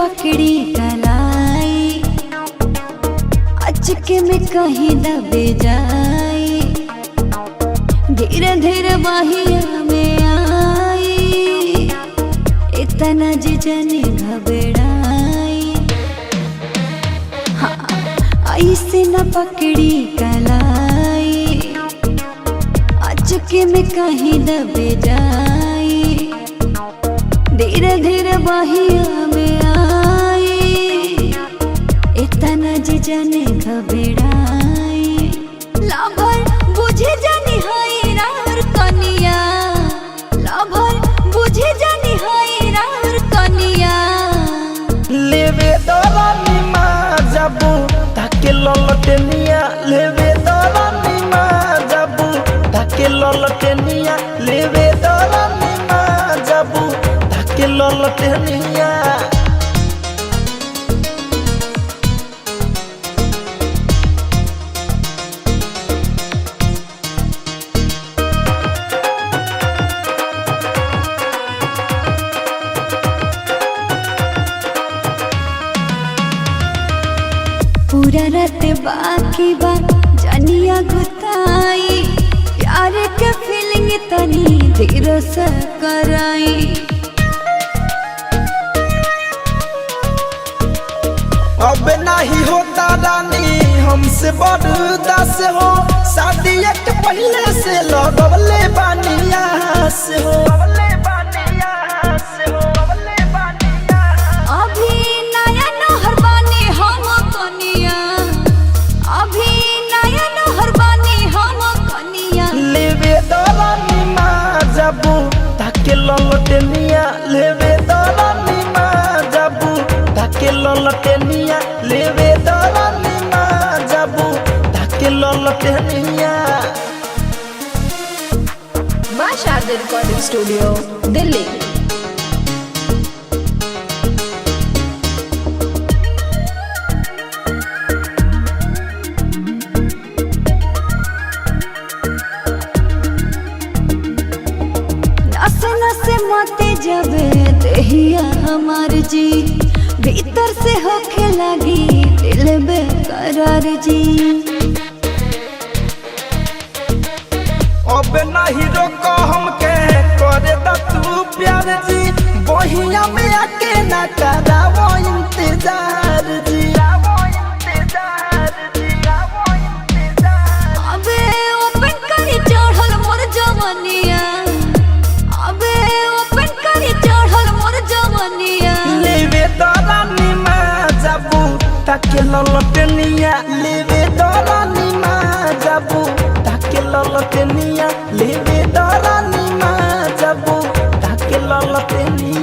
पकड़ी कलाई, अचके में कहीं दबे जाई, धीरे धीरे बाहिया में आई, इतना जिजने घबराई। हाँ, ऐसे न पकड़ी कलाई, अचके में कहीं दबे जाई, धीरे धीरे बाहिया में आई, इतना जिजने घबराई। लाभर बुझे जानी हाय रार कनिया, लाभर बुझे जानी हाय रार कनिया। लेवे दरानी माँ जाबू ताके ललटेनिया, लेवे दरानी माँ जाबू ताके ललटेनिया, लेवे दरानी माँ जाबू ताके ललटेनिया। पूरा रात बाकी बा जानिया गुताई, प्यार के फीलिंग तनी धीरे से कराई। अब नहीं होता रानी हमसे बर्दाश्त हो, शादी एक पहले से लगवले बानिया से हो। अभी नया नहर बानी हम कनिया, अभी नया नहर बानी हम कनिया। लेवे दरानी माँ जाबू ताके ललटेनिया, लेवे दरानी माँ जाबू ताके ललटेनिया, लेवे दरानी माँ जाबू ताके ललटेनिया। मां शारदा रिकॉर्डिंग स्टूडियो दिल्ली। नसे नसे मते जबे देहिया हमार जी, भीतर से होखे लगी दिल बेकरार जी। अब नहीं रोको हमके करे दा तू प्यार जी, बहिया में आके ना करावो इंतजार जी। अबे ओपन करी चढ़ल मोर जवनिया, अबे ओपन करी चढ़ल मोर जवनिया। लेवे दरानी माँ जाबू ताके ललटेनिया, लेवे दरानी माँ जाबू ताके ललटेनिया, लेवे दरानी माँ जाबू ताके ललटेनिया।